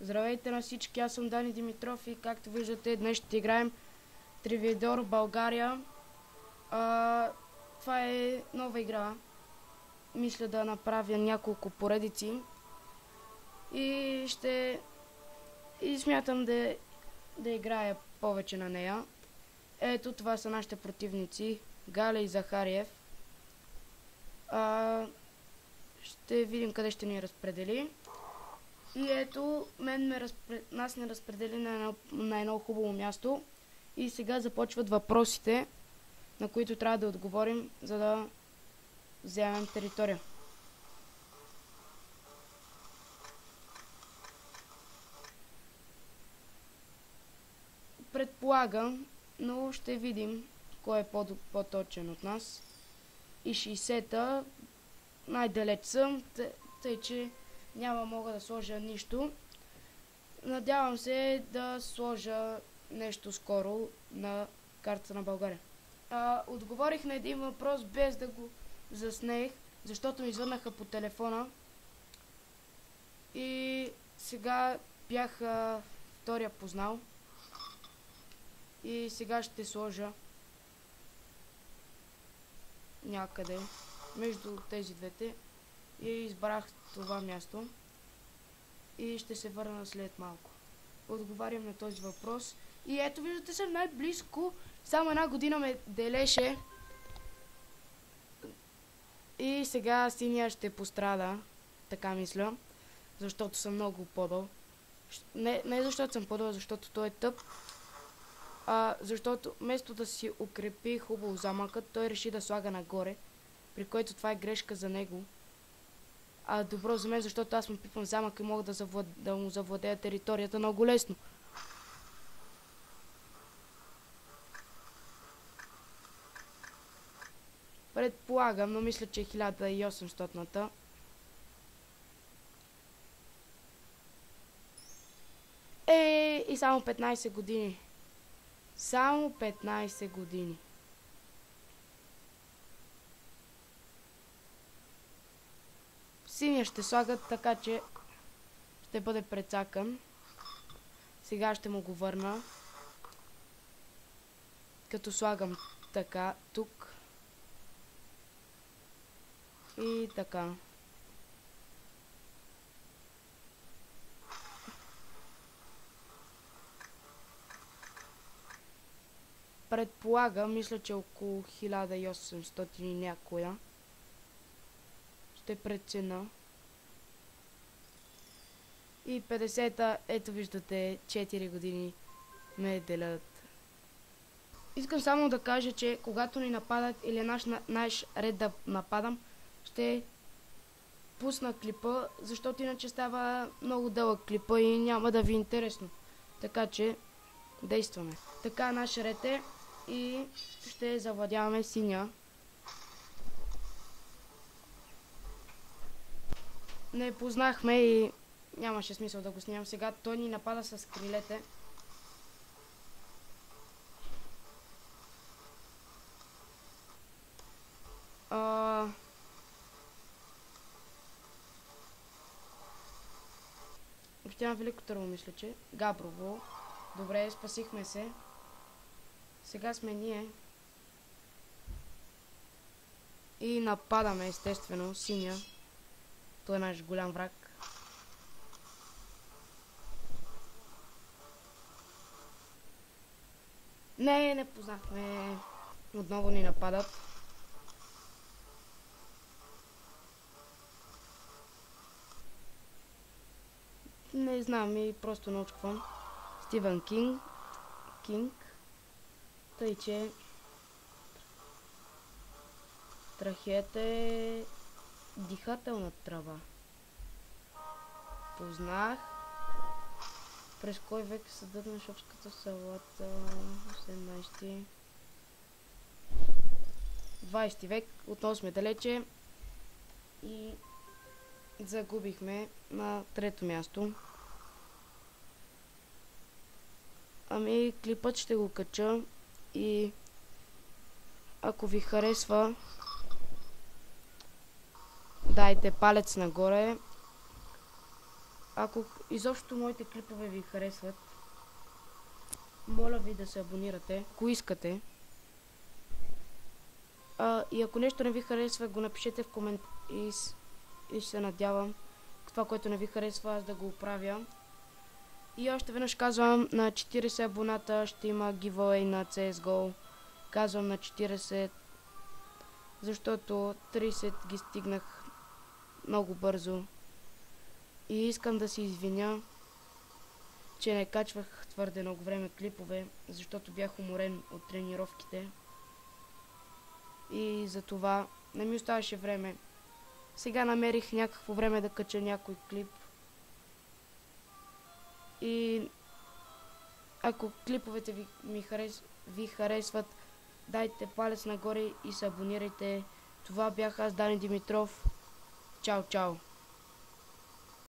Здравейте на всички, аз съм Дани Димитров и както виждате днес ще играем Тривидор България. Това е нова игра. Мисля да направя няколко поредици и смятам да играя повече на нея. Ето, това са нашите противници, Галя и Захариев. Ще видим къде ще ни разпредели. И ето, нас не разпредели на едно хубаво място. И сега започват въпросите, на които трябва да отговорим, за да вземем територия. Предполагам, но ще видим кой е по-точен от нас. И 60-та най-далеч съм, тъй че мога да сложа нищо. Надявам се да сложа нещо скоро на картата на България. Отговорих на един въпрос без да го заснех, защото ми звъннаха по телефона. И сега бях втория познал. И сега ще сложа някъде между тези двете. И избрах това място. И ще се върна след малко. Отговарям на този въпрос. И ето, виждате, съм най-близко. Само една година ме делеше. И сега синия ще пострада. Така мисля. Защото съм много подъл. Не защото съм подъл, защото той е тъп. Защото вместо да си укрепи хубаво замъкът, той реши да слага нагоре. При което това е грешка за него. Добро за мен, защото аз му пипам замък и мога да му завладея територията много лесно. Предполагам, но мисля, че е 1800-та. И само 15 години. Само 15 години. Синия ще слагат, така че ще бъде прецакан. Сега ще му го върна. Като слагам така, тук. И така. Предполагам, мисля, че около 1800 и някоя. Ще прецена. И 50-та, ето виждате, 4 години ме делят. Искам само да кажа, че когато ни нападат или наш ред да нападам, ще пусна клипа, защото иначе става много дълъг клипа и няма да ви е интересно. Така че действаме. Така наш ред е и ще завладяваме синя. Не познахме и нямаше смисъл да го снимам сега. Той ни напада с крилете. Община Велико Търново, мисля, че. Габрово. Добре, спасихме се. Сега сме ние. И нападаме, естествено, синя. Той е наш голям враг. Не познахме. Отново ни нападат. Не знам и просто научквам. Стивън Кинг. Тъй, че трахеята е дихателна трава. Познах. През кой век е съдът на шопската салата? 18 20 век. Отново сме далече. И загубихме на трето място. Клипът ще го кача и ако ви харесва, дайте палец нагоре. Ако изобщо моите клипове ви харесват, моля ви да се абонирате, ако искате. И ако нещо не ви харесва, го напишете в комент и се надявам това, което не ви харесва, аз да го оправя. И още веднъж казвам, на 40 абоната ще има giveaway на CSGO. Казвам на 40, защото 30 ги стигнах много бързо. И искам да се извиня, че не качвах твърде много време клипове, защото бях уморен от тренировките. И за това не ми оставаше време. Сега намерих някакво време да кача някой клип. И ако клиповете ви харесват, дайте палец нагоре и се абонирайте. Това бях аз, Дани Димитров. Чао, чао!